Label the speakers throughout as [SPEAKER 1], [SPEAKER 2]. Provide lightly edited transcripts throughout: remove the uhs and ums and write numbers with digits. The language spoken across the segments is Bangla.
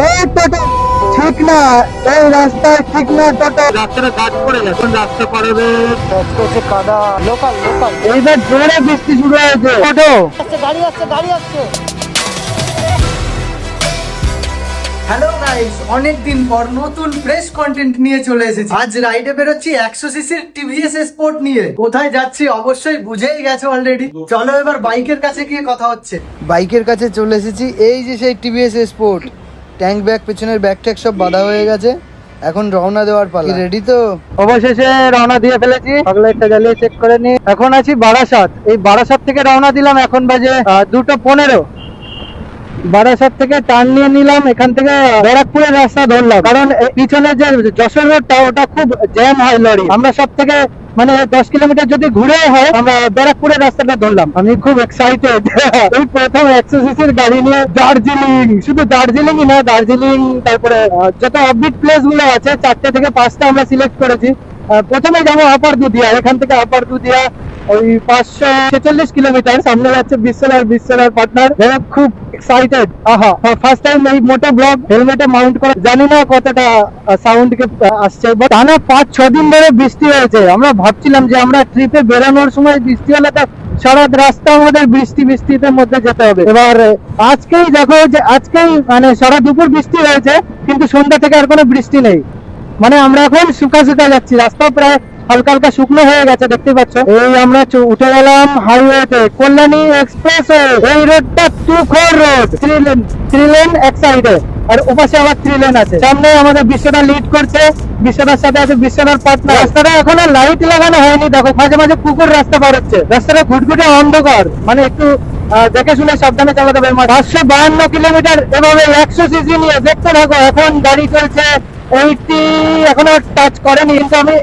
[SPEAKER 1] এই টোটো ঠিক না, এই রাস্তায় ঠিক না টোটো। রাস্তাটা কাজ করে এখন রাস্তা পারবে কাদা। লোকাল লোকাল এইবার জোরে বৃষ্টি শুরু হয়েছে। টোটো গাড়ি আসছে গাড়ি আসছে। হ্যালো গাইস, অনেকদিন পর নতুন ফ্রেশ কন্টেন্ট নিয়ে চলে এসেছি। আজ রাইডে বেরোচ্ছি 100 সিসির টিভিএস স্পোর্ট নিয়ে। কোথায় যাচ্ছি অবশ্যই বুঝেই গেছো অলরেডি। চলো এবার বাইকের কাছে গিয়ে কথা হচ্ছে। বাইকের কাছে চলে এসেছি। এই যে সেই টিভিএস স্পোর্ট, ট্যাঙ্ক ব্যাগ, পেছনের ব্যাগ ট্যাগ সব বাঁধা হয়ে গেছে। এখন রওনা দেওয়ার পালা। রেডি তো? অবশেষে রওনা দিয়ে ফেলেছি। একটা জ্বালিয়ে চেক করে নি। এখন আছি বারাসাত। এই বারাসাত থেকে রওনা দিলাম, এখন বাজে 2:15। বারাসাত থেকে টার্ন নিয়ে নিলাম, এখান থেকে ব্যারাকপুরের রাস্তা ধরলাম, কারণ পিছনে যে যশোর রোডটা ওটা খুব জ্যাম হয় লরি। আমরা সব থেকে মানে 10 কিলোমিটার যদি ঘুরে হয় আমরা ব্যারাকপুরের রাস্তাটা ধরলাম। আমি খুব এক্সাইটেড। এই প্রথম 100 সিসির গাড়ি নিয়ে দার্জিলিং, শুধু দার্জিলিংই না, দার্জিলিং তারপরে যত অফবিট প্লেস গুলো আছে 4টে থেকে 5টা আমরা সিলেক্ট করেছি। প্রথমে যাবো আপার দুধিয়া। এখান থেকে আপার দুধিয়া ওই 546 কিলোমিটার। সামনে যাচ্ছে বিশ্বনাথ পার্টনার। খুব এক্সাইটেড। আহা, ফার্স্ট টাইম এই মোটো ব্লগ হেলমেটে মাউন্ট করা। জানি না কতটা সাউন্ড আসছে, বাট টানা 5-6 দিন ধরে বৃষ্টি হয়েছে। আমরা ভাবছিলাম যে আমরা ট্রিপে বেরোনোর সময় বৃষ্টি হলে তো সারা রাস্তা আমাদের বৃষ্টিতে মধ্যে যেতে হবে। এবার আজকেই দেখো যে আজকেই মানে সারা দুপুর বৃষ্টি হয়েছে, কিন্তু সন্ধ্যা থেকে আর কোনো বৃষ্টি নেই। মানে আমরা এখন শুকা যাচ্ছি। রাস্তা প্রায় হালকা হালকা শুকনো হয়ে গেছে, দেখতে পাচ্ছ। এই আমরা উঠে গেলাম হাইওয়েতে, কল্যাণী এক্সপ্রেস। এই রোডটা তুখোর রোড, 3 লেন এক সাইডে, আর ওপাশে আবার 3 লেন আছে। সামনে আমাদের বিশ্বদা লিড করছে, বিশ্বদার সাথে আছে বিশ্বনাথ পার্টনার। রাস্তাটা এখন লাইট লাগানো হয়নি, দেখো মাঝে মাঝে পুকুর রাস্তা পার হচ্ছে। রাস্তাটা ঘুটঘুটে অন্ধকার, মানে একটু দেখে শুনে সাবধানে চালাতে হবে। 552 কিলোমিটার এভাবে 100 সিসি নিয়ে দেখতে থাকো। এখন গাড়ি চলছে 80, এখনো টাচ করেনি, কিন্তু আমি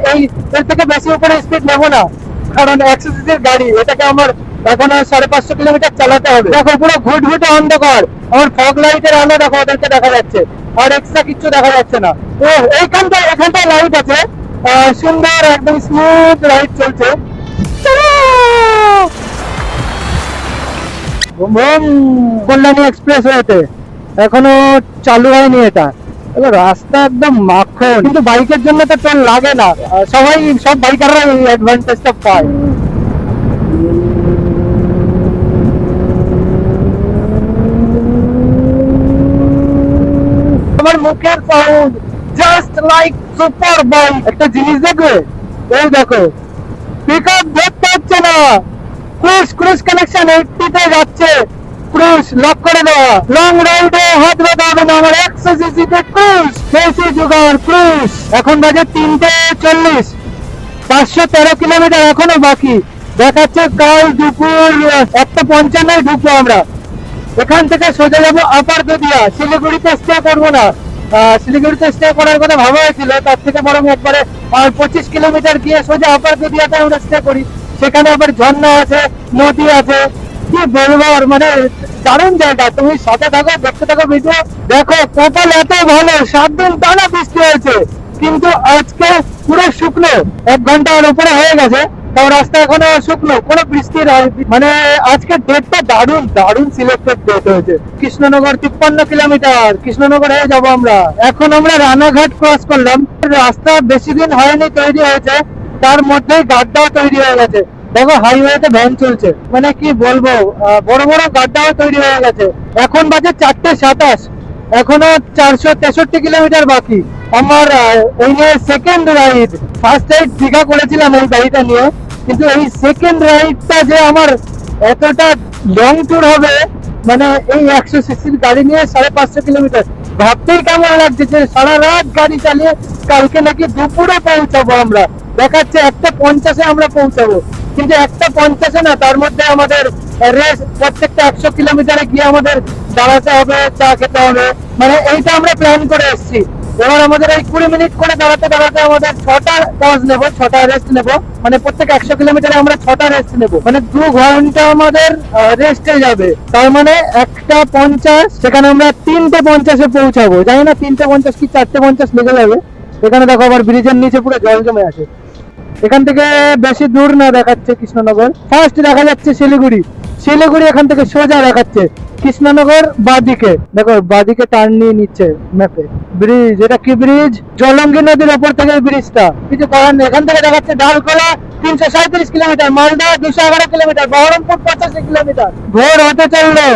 [SPEAKER 1] এর থেকে বেশি উপরে স্পিড নেবো না, কারণ 100 সিসির গাড়ি। এটাকে আমার এখনো 550 কিলোমিটার চালাতে হবে। দেখো পুরো ঘুটঘুটে অন্ধকার, আমার ফগ লাইটের আলো দেখো, ওদেরকে দেখা যাচ্ছে, আর এক্সট্রা কিছু দেখা যাচ্ছে না। ও এখানটায় লাইট আছে, সুন্দর একদম স্মুথ লাইট চলছে। কল্যাণী এক্সপ্রেস ওয়েতে এখনো চালু হয়নি এটা। এবার রাস্তা একদম মাখন, কিন্তু বাইকের জন্য তো টোল লাগে না। সব বাইকাররা এই অ্যাডভান্টেজটা পায়। আমার মুখের sound just like super bike. একটা জিনিস দেখবে, এই দেখো পিকআপ ধরতে হচ্ছে না, ক্রুজ কানেকশন 80 তে যাচ্ছে। ক্রুজ লক করে দেওয়া। লং রাইডে হাত ব্যথা হবে না আমার 100 সিসি তে ক্রুজ। বেশি জোগাড় ক্রুজ। এখন বাজে 3:40, 513 কিলোমিটার এখনো বাকি। দেখাচ্ছে কাল দুপুর 1:55 ঢুকবো আমরা। এখান থেকে সোজা যাবো আপার দুধিয়া। শিলিগুড়িতে স্টে করবো না, শিলিগুড়িতে স্টে করার কথা ভাবা হয়েছিল, তার থেকে বরং একবারে 25 কিলোমিটার গিয়ে সোজা আপার দুধিয়াতে আমরা স্টে করি। সেখানে আবার ঝর্ণা আছে, নদী আছে, কি বলবো, মানে দারুণ জায়গা। তুমি সাথে থাকো, দেখতে থাকো ভিডিও। দেখো কপাল এত ভালো, 7 দিন টানা বৃষ্টি হয়েছে, কিন্তু আজকে পুরো শুকনো। 1 ঘন্টার উপরে হয়ে গেছে, তাও রাস্তা এখনো শুকনো, কোনো বৃষ্টির মানে আজকে ডেটটা দারুণ সিলেক্টেড ডেট হয়েছে। কৃষ্ণনগর 53 কিলোমিটার, কৃষ্ণনগর হয়ে যাবো আমরা। এখন আমরা রানাঘাট ক্রস করলাম। রাস্তা বেশি দিন হয়নি তৈরি হয়েছে, তার মধ্যেই গাড্ডাও তৈরি হয়ে গেছে। দেখো হাইওয়েতে ভ্যান চলছে, মানে কি বলবো, বড় বড় গাড্ডাও তৈরি হয়ে গেছে। এখন বাজে 4:27, এখনো 463 কিলোমিটার বাকি। আমার এই নিয়ে second ride. First ride Digha করেছিলাম এই গাড়িটা নিয়ে, কিন্তু এই সেকেন্ড রাইডটা যে আমার এতটা লং ট্যুর হবে, মানে এই 100 সিসির গাড়ি নিয়ে 550 কিলোমিটার, ভাবতেই কেমন লাগছে যে সারা রাত গাড়ি চালিয়ে কালকে নাকি দুপুরে পৌঁছাবো আমরা। দেখাচ্ছে 1:50 আমরা পৌঁছাবো, কিন্তু 1:50 না, তার মধ্যে আমাদের রেস্ট। প্রত্যেকটা 100 কিলোমিটারে গিয়ে আমাদের দাঁড়াতে হবে, চা খেতে হবে, মানে এইটা আমরা প্ল্যান করে এসেছি। এবার আমাদের এই 20 মিনিট করে দাঁড়াতে আমাদের 6টা পজ নেবো, 6টা রেস্ট নেবো। মানে প্রত্যেক 100 কিলোমিটারে আমরা 6টা রেস্ট নেবো, মানে 2 ঘন্টা আমাদের রেস্টে যাবে। তার মানে 1:50, সেখানে আমরা 3:50 পৌঁছাবো। জানি না 3:50 কি 4:50 লেগে যাবে। এখানে দেখো আবার ব্রিজের নিচে পুরো জল জমে আছে। এখান থেকে বেশি দূর না দেখাচ্ছে কৃষ্ণনগর। ফার্স্ট দেখা যাচ্ছে শিলিগুড়ি।
[SPEAKER 2] শিলিগুড়ি এখান থেকে সোজা দেখাচ্ছে, কৃষ্ণনগর বাদিকে, দেখো বাদিকে টার্ন নিয়ে নিচ্ছে ম্যাপে। ব্রিজ, এটা কি ব্রিজ? জলঙ্গি নদীর ওপর থেকে ব্রিজটা, কিছু করার নেই। এখান থেকে দেখাচ্ছে Dalkhola 337 kilometre, Malda 211 kilometre, Baharampur 85 kilometre. ভোর হতে চললো,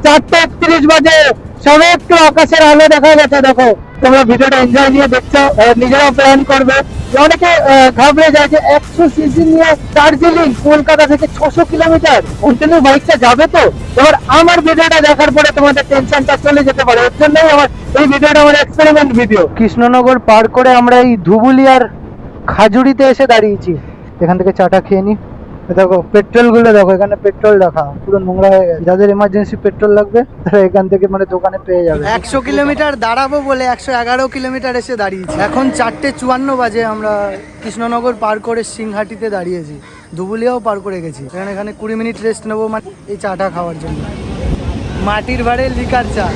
[SPEAKER 2] 4:31 বাজে, সবে একটু আকাশের আলো দেখা গেছে। দেখো তোমরা ভিডিওটা এনজয় নিয়ে দেখছো, নিজেরাও প্ল্যান করবে। অনেকে ঘাবড়ে যায় যে 100 সিসি নিয়ে দার্জিলিং কলকাতা থেকে 600 কিলোমিটার কন্টিনিউ বাইকটা যাবে। তো এবার আমার ভিডিওটা দেখার পরে তোমাদের টেনশনটা চলে যেতে পারে, এর জন্যই আমার এই ভিডিওটা আমার এক্সপেরিমেন্ট ভিডিও। কৃষ্ণনগর পার করে আমরা এই ধুবুলিয়ার খাজুরিতে এসে দাঁড়িয়েছি। এখান থেকে চাটা খেয়ে নি। দেখো পেট্রোল গুলো দেখো, এখানে পেট্রোল রাখা পুরো নোংরা হয়ে গেছে। যাদের এমার্জেন্সি পেট্রোল লাগবে তারা এখান থেকে মানে দোকানে পেয়ে যাবে। 100 কিলোমিটার দাঁড়াবো বলে 111 কিলোমিটার এসে দাঁড়িয়েছি। এখন 4:54 বাজে, আমরা কৃষ্ণনগর পার করে সিংহাটিতে দাঁড়িয়েছি। ধুবুলিয়াও পার করে গেছি। এখানে 20 মিনিট রেস্ট নেবো মানে এই চাটা খাওয়ার জন্য। মাটির ভাড়ে লিকার চা,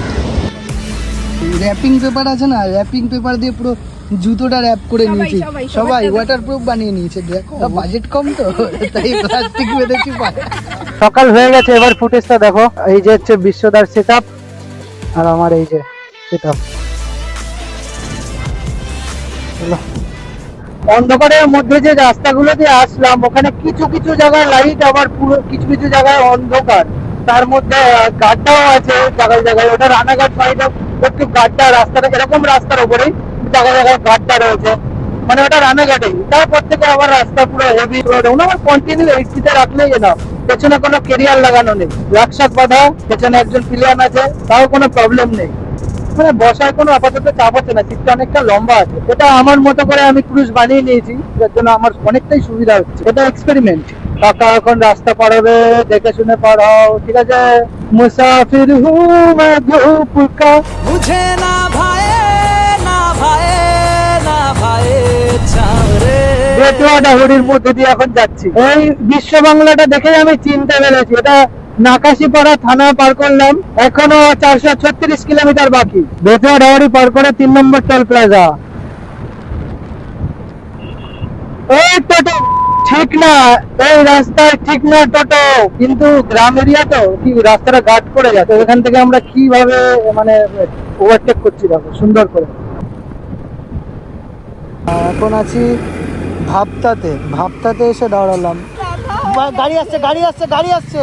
[SPEAKER 2] র্যাপিং পেপার আছে না, র্যাপিং পেপার দিয়ে পুরো জুতোটা র্যাপ করে নিয়েছি। সবাই ওয়াটারপ্রুফ বানিয়ে নিয়েছে। দেখো বাজেট কম তো তাই প্লাস্টিক বেঁধেছি পায়ে। সকাল হয়ে গেছে, এবার ফুটেজটা দেখো। এই যে হচ্ছে বিশ্বদার সেটআপ আর আমার এই যে সেটআপ। অন্ধকারের মধ্যে যে রাস্তাগুলো দিয়ে আসলাম, ওখানে কিছু কিছু জায়গায় লাইট, আবার পুরো কিছু কিছু জায়গায় অন্ধকার। তার মধ্যে গাড্ডাও আছে জায়গায় জায়গায়। ওটা রানাঘাট সাইডে একটু গাড্ডা, রাস্তাটা এরকম রাস্তার উপরেই জায়গায় জায়গায় গাড্ডা রয়েছে, মানে ওটা রানাঘাটেই। তারপর থেকে আবার রাস্তা পুরো হেভি রোড। আমার কন্টিনিউ এইচপিতে রাখলেই না, পেছনে কোনো কেরিয়ার লাগানো নেই, রাকশাক বাঁধা, পেছনে একজন প্লেয়ার আছে, তাও কোনো প্রবলেম নেই। মানে বসার কোনো আপাতত চাপ হচ্ছে না, সিটটা অনেকটা লম্বা আছে। এটা আমার মতো করে আমি ক্রুজ বানিয়ে নিয়েছি, যার জন্য আমার অনেকটাই সুবিধা হচ্ছে। এটা এক্সপেরিমেন্ট। কাকা এখন রাস্তা পার হবে, দেখে শুনে পার হও, ঠিক আছে? মুসাফির হু মে ধূপ কা, মুঝে না ভায়ে না ভায়ে না ভায়ে চাঁদরে। বেতুয়াটা হুড়ির মধ্যে দিয়ে এখন যাচ্ছি। এই বিশ্ব বাংলাটা দেখে আমি চিনতে পেরেছি, এটা নাকাশিপাড়া থানা পার করলাম। এখনো 436 কিলোমিটার বাকি। বেতুয়া ডাওয়ারি পার করে 3 নম্বর টোল প্লাজা। এই টোটো ঠিক না, এই রাস্তায় ঠিক না টোটো, কিন্তু গ্রাম এরিয়া তো কি রাস্তাটা ঘাট করে যাচ্ছে। এখান থেকে আমরা কিভাবে মানে ওভারটেক করছি দেখো সুন্দর করে। এখন আছি ভাবতাতে, ভাবতাতে এসে দাঁড়ালাম। গাড়ি আসছে গাড়ি আসছে গাড়ি আসছে।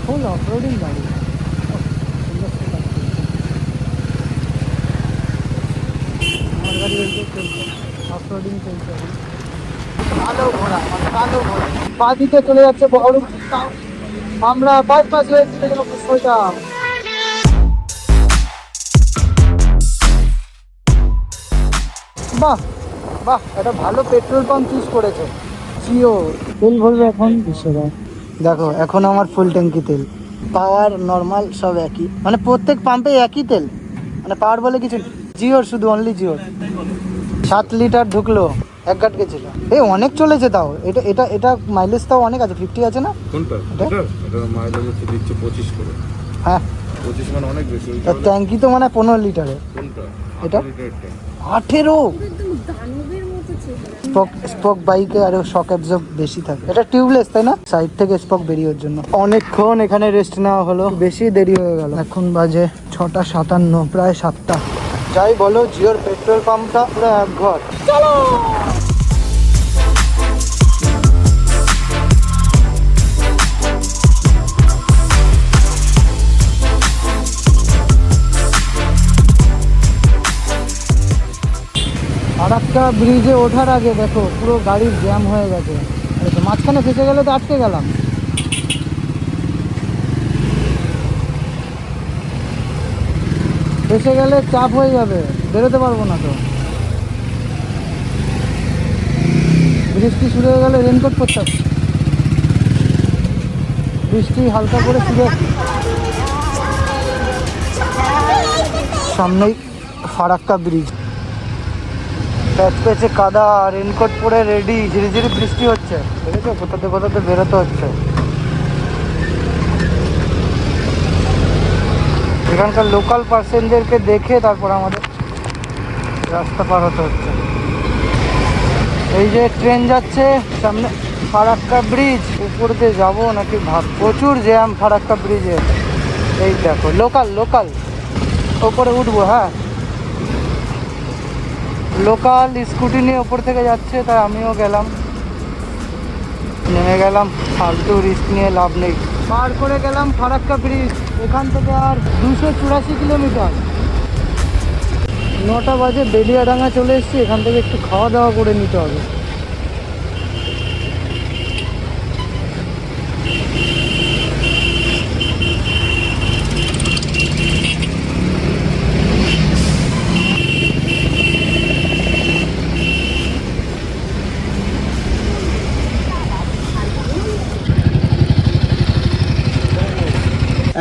[SPEAKER 2] ফুল অফরোডিং গাড়ি। অফরোডিং চলছে, কালো ঘোড়া মানে কালো ঘোড়া। বাদিকে চলে যাচ্ছে বহরমপুর টাউন। আমরা বাইপাস হয়ে সোজা। বাহ বাহ, এটা ভালো পেট্রোল পাম্প চুজ করেছে। জিও তেল ভরবে এখন 200 টাকা। দেখো এখন আমার ফুল ট্যাঙ্কি তেল, পাওয়ার নর্মাল সব একই, মানে প্রত্যেক পাম্পে একই তেল, মানে পাওয়ার বলে কিছু। জিওর শুধু অনলি জিওর। 7 লিটার ঢুকলো, এক গাট গেছিল। এই অনেক চলেছে তাও। এটা এটা এটা মাইলেজ তাও অনেক আছে, 50 আছে না?
[SPEAKER 3] কোনটা? এটা মাইলেজ হচ্ছে দিচ্ছে 25 করে।
[SPEAKER 2] হ্যাঁ
[SPEAKER 3] 25 মানে অনেক বেশি।
[SPEAKER 2] ট্যাঙ্কি তো মানে 15 লিটারের।
[SPEAKER 3] কোনটা?
[SPEAKER 2] এটা
[SPEAKER 3] 18
[SPEAKER 2] স্পক বাইকে আরো শক অ্যাবজর্ব বেশি থাকে। এটা টিউবলেস তাই না? সাইড থেকে স্পক বেরিয়ে জন্য। অনেকক্ষণ এখানে রেস্ট নেওয়া হলো, বেশি দেরি হয়ে গেল। এখন বাজে 6:57, প্রায় 7টা। যাই বলো জিওর পেট্রোল পাম্পটা পুরো এক ঘর। চলো আরাক্কা ব্রিজে ওঠার আগে দেখো পুরো গাড়ির জ্যাম হয়ে গেছে। মাঝখানে ফেসে গেলে তো আটকে গেলাম। ফেসে গেলে চাপ হয়ে যাবে, বেরোতে পারবো না তো। বৃষ্টি শুরু হয়ে গেলে রেনকোট পরতে হবে। বৃষ্টি হালকা করে শুরু, সামনেই ফারাক্কা ব্রিজ। প্যাচ প্যাচে কাদা, রেনকোট পরে রেডি, ধীরে ধীরে বৃষ্টি হচ্ছে। দেখেছো কোথাতে কোথাতে বেরোতে হচ্ছে। এখানকার লোকাল পার্সনদেরকে দেখে তারপর আমাদের রাস্তা পার হতে হচ্ছে। এই যে ট্রেন যাচ্ছে সামনে, ফারাক্কা ব্রিজ। উপর দিয়ে যাবো নাকি ভাব, প্রচুর জ্যাম ফারাক্কা ব্রিজে। এই দেখো লোকাল লোকাল, ওপরে উঠবো। হ্যাঁ, লোকাল স্কুটি নিয়ে ওপর থেকে যাচ্ছে, তাই আমিও গেলাম, নেমে গেলাম। ফালতু রিস্ক নিয়ে লাভ নেই। পার করে গেলাম ফারাক্কা ব্রিজ। এখান থেকে আর 284 কিলোমিটার। 9টা বাজে, বেলিয়াডাঙ্গা চলে এসেছি। এখান থেকে একটু খাওয়া দাওয়া করে নিতে হবে।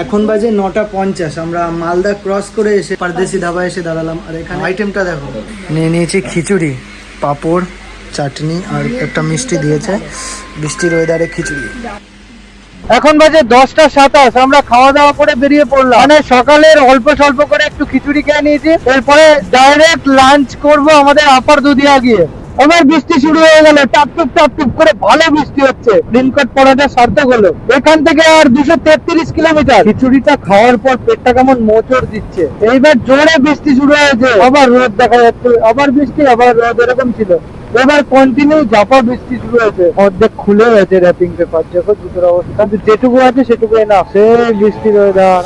[SPEAKER 1] এখন বাজে 9:50। আমরা মালদা ক্রস করে এসে পারদেশি ধাবা এসে দাঁড়ালাম। আর এখানে আইটেমটা দেখো, নিয়ে নিয়েছি খিচুড়ি, পাঁপড়, চাটনি আর একটা মিষ্টি দিয়েছে। বৃষ্টির ওয়েদারে খিচুড়ি।
[SPEAKER 2] এখন বাজে 10:27। আমরা খাওয়া দাওয়া করে বেরিয়ে পড়লাম। মানে সকালের অল্প স্বল্প করে একটু খিচুড়ি খেয়ে নিয়েছি, এরপরে ডাইরেক্ট লাঞ্চ করব আমাদের আপার দুধিয়া গিয়ে। আবার বৃষ্টি শুরু হয়ে গেল, টাপ টুপ করে ভালো বৃষ্টি হচ্ছে। রেনকোট পরাটা সার্থক হলো। এখান থেকে আর 233 কিলোমিটার। খিচুড়িটা খাওয়ার পর পেটটা কেমন মোচড় দিচ্ছে। এইবার জোরে বৃষ্টি শুরু হয়েছে, আবার রোদ দেখা যাচ্ছে, আবার বৃষ্টি, আবার রোদ, এরকম ছিল। এবার কন্টিনিউ ঝাপা বৃষ্টি শুরু হয়েছে। অর্ধেক খুলে গেছে র্যাপিং পেপার, দেখো জুতোর অবস্থা। কিন্তু যেটুকু আছে সেটুকু না, সে বৃষ্টির ওয়েদার।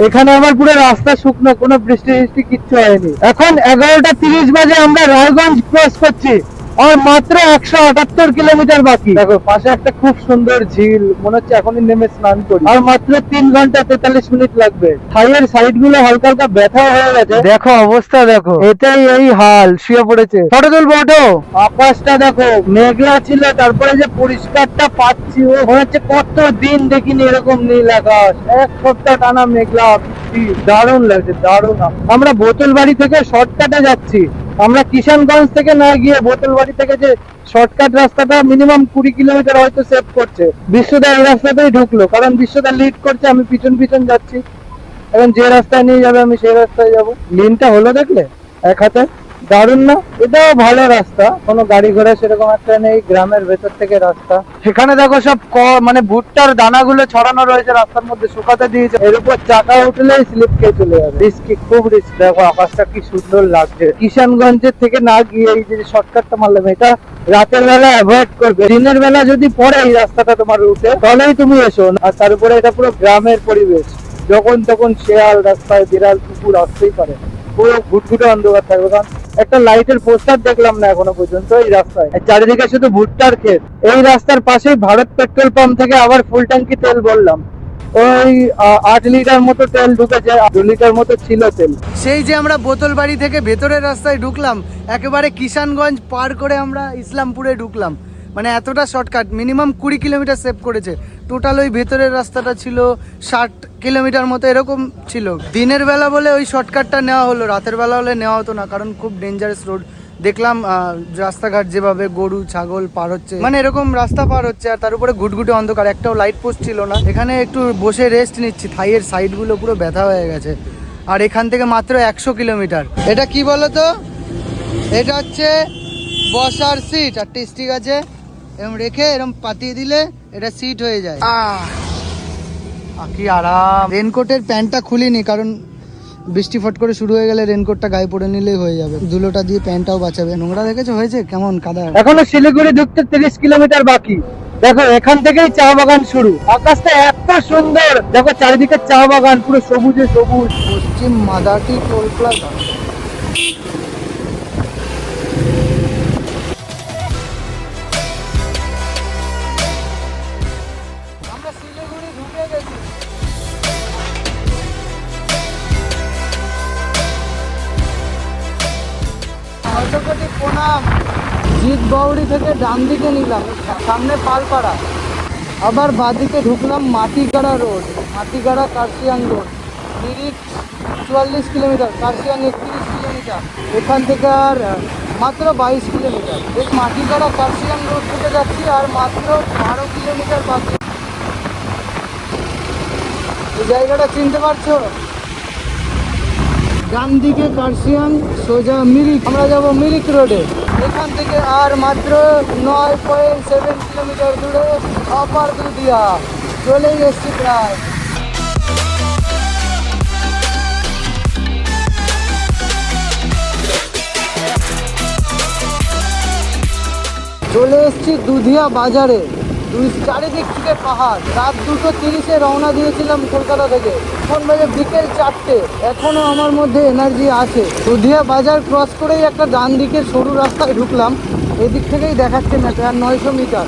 [SPEAKER 2] এখানে আমার পুরো রাস্তা শুকনো, কোনো বৃষ্টি বৃষ্টি কিচ্ছু হয়নি। এখন 11:30 বাজে, আমরা রায়গঞ্জ ক্রস করছি। আর মাত্র 178 কিলোমিটার বাকি। দেখো পাশে একটা খুব সুন্দর ঝিল, মনে হচ্ছে এখনই নেমে স্নান করি। আর মাত্র 3 ঘন্টা 43 মিনিট লাগবে। থাইয়ের সাইড গুলো হালকা হালকা ব্যথা হয়ে গেছে। দেখো অবস্থা দেখো, এটাই এই হাল, শুয়ে পড়েছে। ফটো তুলবো ওঠো। আকাশটা দেখো মেঘলা ছিল, তারপরে যে পরিষ্কারটা পাচ্ছি, ও মনে হচ্ছে কত দিন দেখিনি এরকম নীল আকাশ। এক সপ্তাহ টানা মেঘলা, দারুণ লাগছে, দারুণ। আমরা বোতলবাড়ি থেকে শর্টকাটে যাচ্ছি। আমরা কিষানগঞ্জ থেকে না গিয়ে বোতলবাড়ি থেকে যে শর্টকাট রাস্তাটা মিনিমাম 20 কিলোমিটার হয়তো সেভ করছে। বিশ্বদা এই রাস্তাতেই ঢুকলো, কারণ বিশ্বদা লিড করছে, আমি পিছন পিছন যাচ্ছি। এখন যে রাস্তায় নিয়ে যাবে আমি সেই রাস্তায় যাবো। লিনটা হলো দেখলে এক হাতে, দারুণ না? এটাও ভালো রাস্তা, কোনো গাড়ি ঘোড়া সেরকম একটা নেই, গ্রামের ভেতর থেকে রাস্তা। সেখানে দেখো সব মানে ভুট্টার দানাগুলো ছড়ানো রয়েছে রাস্তার মধ্যে, শুকাতে দিয়েছে। এর উপর চাকা উঠলেই স্লিপ খেয়ে চলে যাবে। রিস্কি, খুব রিস্ক। দেখো আকাশটা কি সুন্দর লাগছে। কিষানগঞ্জের থেকে না গিয়ে এই যে শর্টকাটটা মারলাম, এটা রাতের বেলা অ্যাভয়েড করবে। দিনের বেলা যদি পড়ে এই রাস্তাটা তোমার রুটে, তাহলেই তুমি এসো। আর তার উপরে এটা পুরো গ্রামের পরিবেশ, যখন তখন শেয়াল রাস্তায়, বিড়াল, কুকুর আসতেই পারে। পুরো ঘুটঘুটে অন্ধকার থাকবে, কারণ একটা লাইটের পোস্টার দেখলাম না এখনো পর্যন্ত এই রাস্তায়। চারিদিকে শুধু ভুট্টার ক্ষেত। এই রাস্তার পাশেই ভারত পেট্রোল পাম্প থেকে আবার ফুল ট্যাঙ্কি তেল বললাম। ওই 8 লিটার মতো তেল ঢুকেছে, 2 লিটার মতো ছিল তেল।
[SPEAKER 1] সেই যে আমরা বোতলবাড়ি থেকে ভেতরের রাস্তায় ঢুকলাম, একেবারে কিষানগঞ্জ পার করে আমরা ইসলামপুরে ঢুকলাম। মানে এতটা শর্টকাট, মিনিমাম 20 কিলোমিটার সেভ করেছে। টোটাল ওই ভেতরের রাস্তাটা ছিল 60 কিলোমিটার মতো এরকম ছিল। দিনের বেলা বলে ওই শর্টকাটটা নেওয়া হলো, রাতের বেলা হলে নেওয়া হতো না, কারণ খুব ডেঞ্জারাস রোড। দেখলাম রাস্তাঘাট যেভাবে গরু ছাগল পার হচ্ছে, মানে এরকম রাস্তা পার হচ্ছে, আর তার উপরে ঘুটঘুটে অন্ধকার, একটাও লাইট পোস্ট ছিল না। এখানে একটু বসে রেস্ট নিচ্ছি, থাইয়ের সাইডগুলো পুরো ব্যথা হয়ে গেছে। আর এখান থেকে মাত্র 100 কিলোমিটার। এটা কি বলতো, এটা হচ্ছে বসার সিট, আর স্টিক আছে, এরকম রেখে এরকম পাতিয়ে দিলে এটা সিট হয়ে যায়। কি আরাম। রেনকোটের প্যান্টটা খুলিনি, কারণ বৃষ্টি ফট করে শুরু হয়ে গেলে রেনকোটটা গায়ে পরে নিলেই হয়ে যাবে। ধুলোটা দিয়ে প্যান্টটাও বাঁচাবে। নোংরা দেখেছো হয়েছে কেমন কাদা।
[SPEAKER 2] এখনো শিলিগুড়ি ঢুকতে 30 কিলোমিটার বাকি। দেখো এখান থেকেই চা বাগান শুরু। আকাশটা এত সুন্দর, দেখো চারিদিকে চা বাগান, পুরো সবুজে সবুজ।
[SPEAKER 1] পশ্চিম মাদারটি টোল প্লাজা। আমরা শিলিগুড়ি ঢুকে গেছি। প্রণাম। জিত বাউরি থেকে ডান দিকে নিলাম, সামনে পালপাড়া, আবার বাঁদিকে ঢুকলাম Matigara road, Matigara Kurseong road. Mirik 44 kilometre, Kurseong 31 kilometre. এখান থেকে আর মাত্র 22 কিলোমিটার। এই মাটিগাড়া কার্শিয়াং রোড থেকে যাচ্ছি, আর মাত্র 12 কিলোমিটার বাকি। এই জায়গাটা চিনতে পারছো? ডান দিকে কার্শিয়াং, সোজা মিরিক। আমরা যাব মিরিক রোডে। এখান থেকে আর মাত্র 9.7 কিলোমিটার দূরে আপার দুধিয়া। চলেই এসছি প্রায়। চলে এসছি দুধিয়া বাজারে। চারিদিক থেকে পাহাড়। রাত 2:30-এ রওনা দিয়েছিলাম কলকাতা থেকে। এখন বাজে বিকেল 4টে। এখনো আমার মধ্যে এনার্জি আছে। দুধিয়া বাজার ক্রস করেই একটা ডান দিকের সরু রাস্তায় ঢুকলাম। এদিক থেকেই দেখাচ্ছে ম্যাপে, আর 900 মিটার।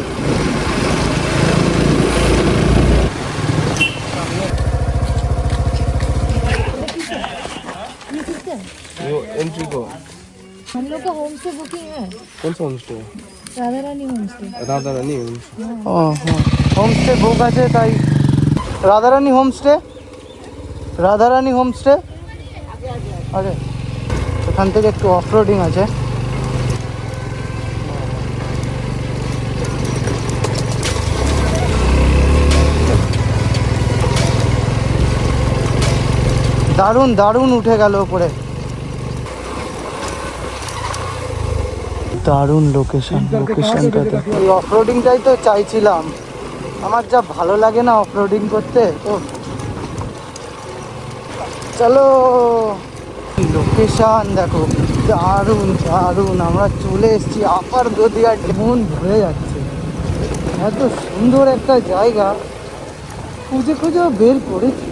[SPEAKER 3] एंट्री को
[SPEAKER 4] हम लोग का होम स्टे बुकिंग है।
[SPEAKER 3] कौन सा home stay
[SPEAKER 4] Radha Rani home stay.
[SPEAKER 3] Radha Rani
[SPEAKER 1] ও হ্যাঁ, হোমস্টে বুক আছে তাই। Radharani homestay, Radharani homestay. আরে এখান থেকে একটু অফরোডিং আছে। দারুণ দারুণ উঠে গেল উপরে। দারুণ লোকেশনটাতে। এই অফরোডিংটাই তো চাইছিলাম। আমার যা ভালো লাগে না অফরোডিং করতে। তো চলো, লোকেশন দেখো, দারুণ দারুণ। আমরা চলে এসেছি আপার দধিয়া। মন ভরে যাচ্ছে, এত সুন্দর একটা জায়গা খুঁজে খুঁজেও বের করেছি।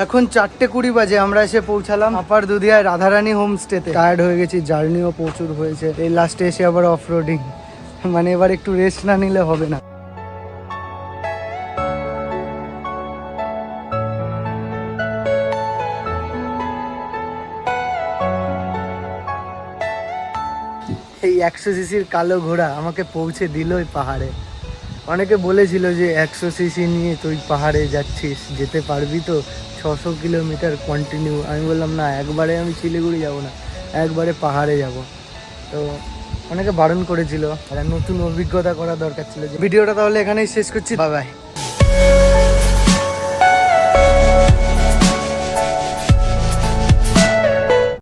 [SPEAKER 1] এখন 4:20 বাজে। আমরা এসে পৌঁছালাম আপার দুধিয়ায় রাধারানী হোমস্টেতে। টায়ার্ড হয়ে গেছি, জার্নিও প্রচুর হয়েছে। এই লাস্টে এসে আবার অফ রোডিং, মানে এবার একটু রেস্ট না নিলে হবে না। এই 100 সিসির কালো ঘোড়া আমাকে পৌঁছে দিল ওই পাহাড়ে। অনেকে বলেছিল যে 100 সিসি নিয়ে তুই পাহাড়ে যাচ্ছিস, যেতে পারবি তো 600 কিলোমিটার কন্টিনিউ। আমি বললাম না, একবারে আমি শিলিগুড়ি যাব না, একবারে পাহাড়ে যাব। তো অনেকে বারণ করেছিল, একটা নতুন অভিজ্ঞতা করা দরকার ছিল। ভিডিওটা তাহলে এখানেই শেষ করছি। Bye bye.